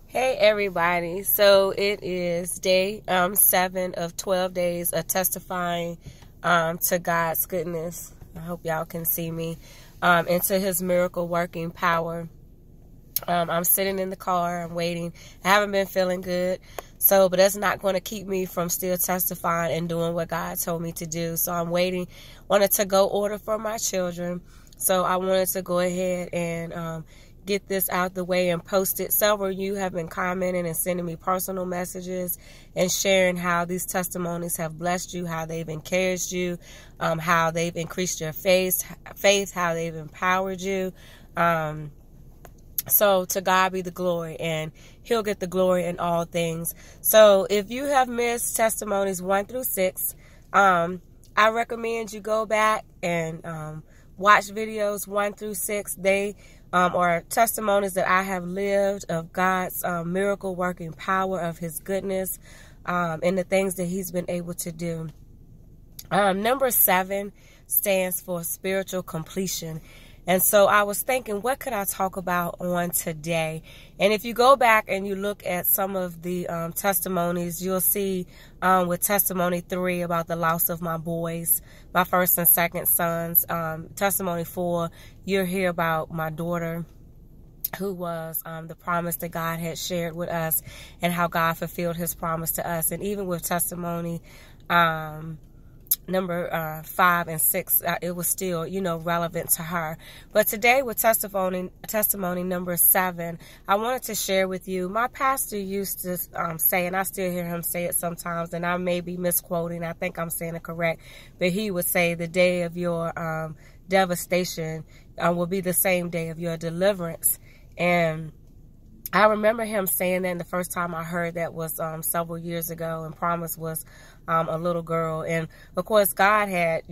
Hey everybody, so it is day 7 of 12 days of testifying to God's goodness. I hope y'all can see me, into his miracle working power. I'm sitting in the car, I'm waiting. I haven't been feeling good, but that's not going to keep me from still testifying and doing what God told me to do. So I'm waiting. Wanted to go order for my children, so I wanted to go ahead and get this out the way and post it. Several of you have been commenting and sending me personal messages and sharing how these testimonies have blessed you, how they've encouraged you, how they've increased your faith, how they've empowered you. So to God be the glory, and he'll get the glory in all things. So if you have missed testimonies 1 through 6, I recommend you go back and watch videos 1 through 6. They are testimonies that I have lived of God's miracle working power, of his goodness, and the things that he's been able to do. Number 7 stands for spiritual completion. And so I was thinking, what could I talk about on today? And if you go back and you look at some of the testimonies, you'll see with testimony 3 about the loss of my boys, my first and second sons. Testimony 4, you'll hear about my daughter, who was the promise that God had shared with us and how God fulfilled his promise to us. And even with testimony number 5 and 6, it was still, relevant to her. But today with testimony number 7, I wanted to share with you, my pastor used to say, and I still hear him say it sometimes, and I may be misquoting, I think I'm saying it correct, but he would say the day of your devastation will be the same day of your deliverance. And I remember him saying that, and the first time I heard that was several years ago, and Promise was a little girl. And of course God had,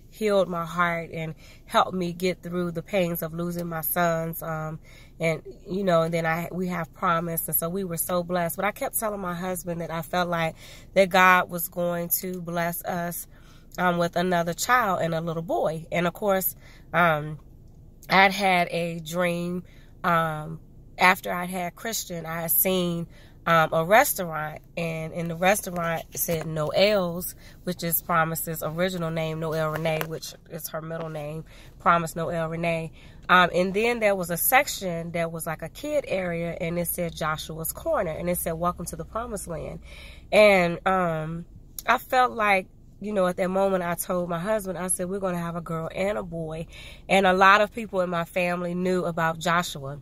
healed my heart and helped me get through the pains of losing my sons. And then we have Promise, and so we were so blessed. But I kept telling my husband that I felt like that God was going to bless us with another child and a little boy. And of course I'd had a dream after I had Christian. I had seen a restaurant, and in the restaurant it said Noel's, which is Promise's original name, Noel Renee, which is her middle name, Promise Noel Renee. And then there was a section that was like a kid area, and it said Joshua's Corner, and it said welcome to the promised land. And I felt like, at that moment I told my husband, I said, we're going to have a girl and a boy. And a lot of people in my family knew about Joshua.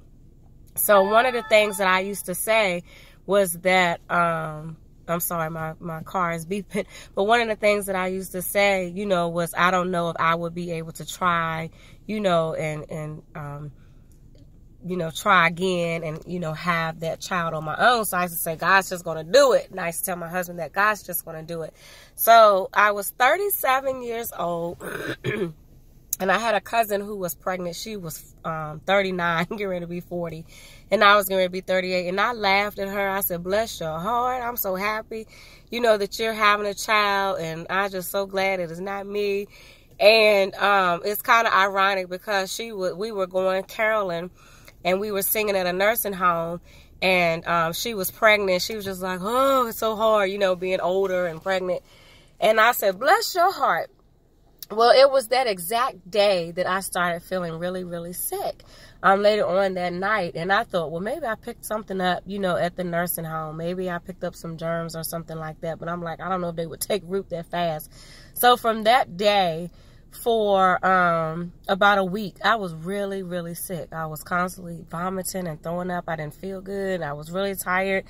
So one of the things that I used to say was that, I'm sorry, my car is beeping. But one of the things that I used to say, was I don't know if I would be able to try, and try again and, have that child on my own. So I used to say, God's just going to do it. And I used to tell my husband that God's just going to do it. So I was 37 years old. And I had a cousin who was pregnant. She was 39, getting ready to be 40. And I was getting ready to be 38. And I laughed at her. I said, bless your heart. I'm so happy, that you're having a child. And I'm just so glad it is not me. And it's kind of ironic because we were going caroling, and we were singing at a nursing home. And she was pregnant. She was just like, oh, it's so hard, being older and pregnant. And I said, bless your heart. Well, it was that exact day that I started feeling really, really sick later on that night. And I thought, well, maybe I picked something up, at the nursing home. Maybe I picked up some germs or something like that. But I'm like, I don't know if they would take root that fast. So from that day for about a week, I was really, really sick. I was constantly vomiting and throwing up. I didn't feel good. I was really tired.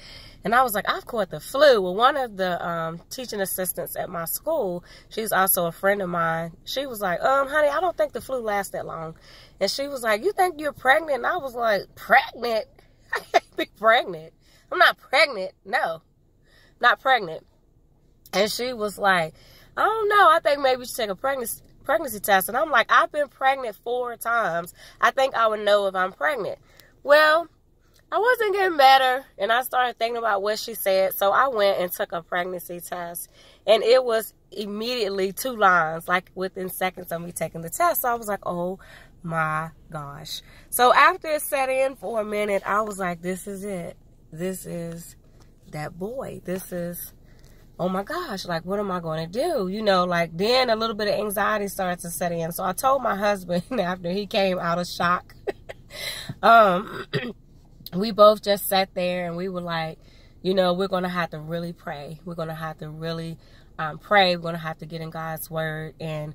And I was like, I've caught the flu. Well, one of the teaching assistants at my school, she's also a friend of mine. She was like, honey, I don't think the flu lasts that long. And she was like, you think you're pregnant? And I was like, pregnant? I can't be pregnant. I'm not pregnant. No, not pregnant. And she was like, I don't know. I think maybe you should take a pregnancy test. And I'm like, I've been pregnant 4 times. I think I would know if I'm pregnant. Well, I wasn't getting better, and I started thinking about what she said. So I went and took a pregnancy test, and it was immediately 2 lines, like within seconds of me taking the test. So I was like, oh my gosh. So after it set in for a minute, I was like, this is it. this is that boy. This is, oh my gosh, like, what am I going to do? You know, like, then a little bit of anxiety started to set in. So I told my husband after he came out of shock, we both just sat there and we were like, you know, we're going to have to really pray. We're going to have to really pray. We're going to have to get in God's word, and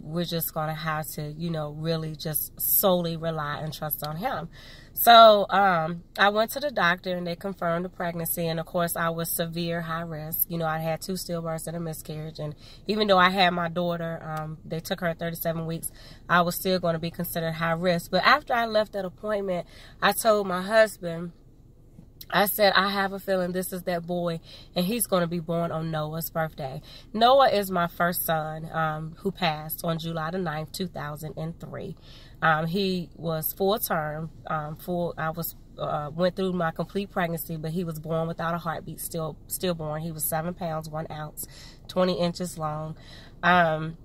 we're just going to have to, you know, really just solely rely and trust on him. So I went to the doctor and they confirmed the pregnancy, and of course I was severe high risk. You know, I had 2 stillbirths and a miscarriage, and even though I had my daughter, they took her at 37 weeks, I was still going to be considered high risk. But after I left that appointment, I told my husband, I said, I have a feeling this is that boy, and he's going to be born on Noah's birthday. Noah is my first son, who passed on July the 9th, 2003. He was full term. Went through my complete pregnancy, but he was born without a heartbeat, stillborn. He was 7 pounds, 1 ounce, 20 inches long. And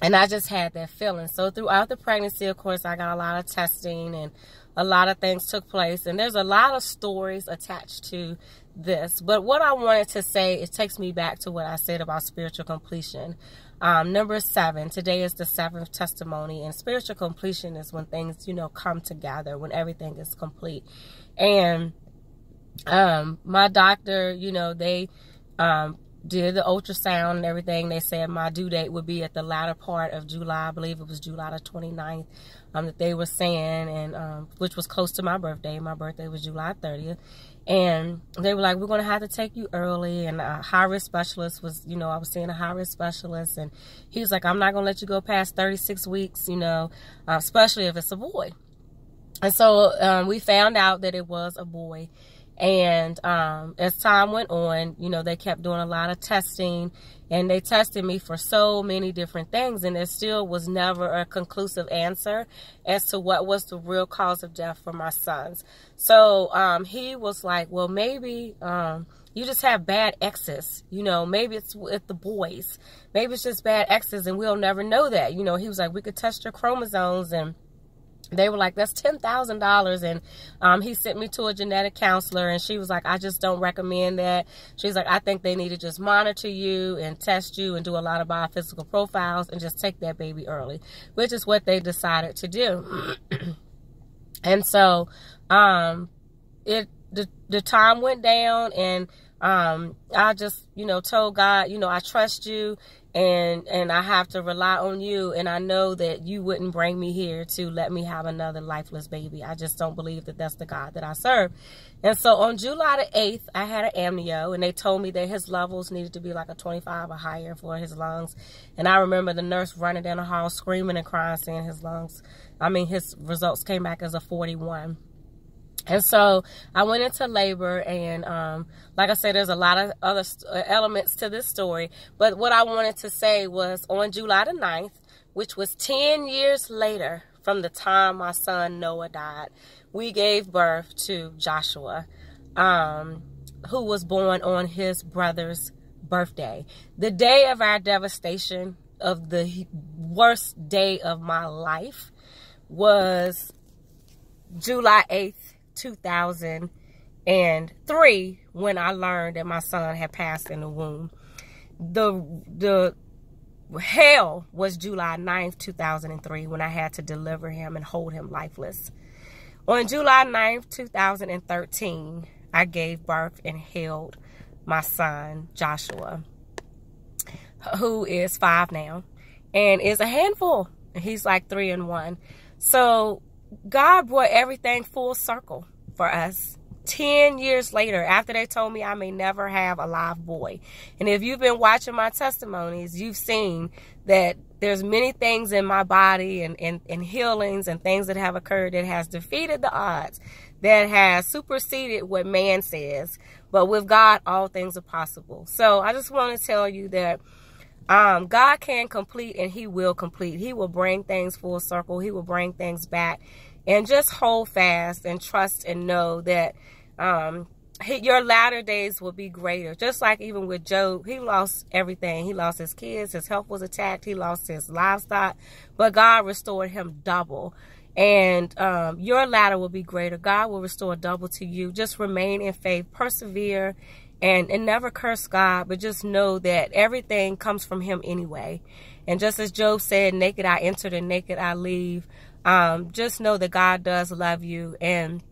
I just had that feeling. So throughout the pregnancy, of course, I got a lot of testing and a lot of things took place. And there's a lot of stories attached to this. But what I wanted to say, it takes me back to what I said about spiritual completion. Number 7, today is the 7th testimony. And spiritual completion is when things, you know, come together, when everything is complete. And my doctor, you know, they did the ultrasound and everything. They said my due date would be at the latter part of July. I believe it was July the 29th that they were saying, and which was close to my birthday. My birthday was July 30th. And they were like, we're going to have to take you early. And a high-risk specialist was, you know, I was seeing a high-risk specialist. And he was like, I'm not going to let you go past 36 weeks, you know, especially if it's a boy. And so we found out that it was a boy. And as time went on, you know, they kept doing a lot of testing, and they tested me for so many different things, and there still was never a conclusive answer as to what was the real cause of death for my sons. So he was like, well, maybe you just have bad X's, you know, maybe it's with the boys, maybe it's just bad X's, and we'll never know that. You know, he was like, we could test your chromosomes, and they were like, that's $10,000. And he sent me to a genetic counselor, and she was like, I just don't recommend that. She's like, I think they need to just monitor you and test you and do a lot of biophysical profiles and just take that baby early, which is what they decided to do. And so the time went down, and I just, you know, told God, you know, I trust you, and I have to rely on you, and I know that you wouldn't bring me here to let me have another lifeless baby. I just don't believe that that's the God that I serve. And so on July the 8th, I had an amnio, and they told me that his levels needed to be like a 25 or higher for his lungs. And I remember the nurse running down the hall screaming and crying, saying his results came back as a 41. And so I went into labor, and like I said, there's a lot of other elements to this story. But what I wanted to say was on July the 9th, which was 10 years later from the time my son Noah died, we gave birth to Joshua, who was born on his brother's birthday. The day of our devastation, of the worst day of my life, was July 8th. 2003, when I learned that my son had passed in the womb. The hell was July 9th, 2003, when I had to deliver him and hold him lifeless. On July 9th, 2013, I gave birth and held my son, Joshua, who is 5 now, and is a handful. He's like 3 in 1. So God brought everything full circle for us 10 years later, after they told me I may never have a live boy. And if you've been watching my testimonies, you've seen that there's many things in my body and healings and things that have occurred that has defeated the odds, that has superseded what man says. But with God, all things are possible. So I just want to tell you that God can complete, and he will complete. He will bring things full circle. He will bring things back. And just hold fast and trust and know that your latter days will be greater. Just like even with Job, he lost everything. He lost his kids. His health was attacked. He lost his livestock. But God restored him double. and your ladder will be greater. God will restore double to you. Just remain in faith, persevere, and never curse God, but just know that everything comes from him anyway. And just as Job said, naked I entered and naked I leave, just know that God does love you. And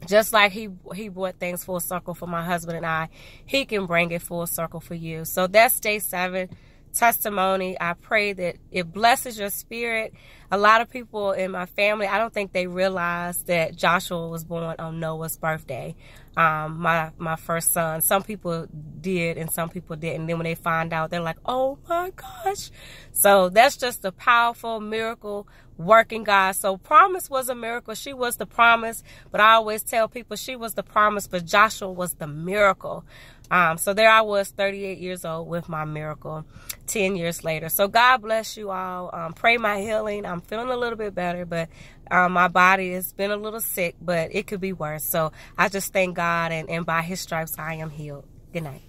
just like he brought things full circle for my husband and I, he can bring it full circle for you. So that's day 7 testimony. I pray that it blesses your spirit. A lot of people in my family, I don't think they realize that Joshua was born on Noah's birthday, my first son. Some people did and some people didn't. And then when they find out, they're like, oh my gosh. So that's just a powerful miracle working God. So promise was a miracle. She was the promise, but I always tell people she was the promise, but Joshua was the miracle. So there I was, 38 years old with my miracle 10 years later. So God bless you all. Pray my healing. I'm feeling a little bit better, but my body has been a little sick, but it could be worse. So I just thank God, and by his stripes I am healed. Good night.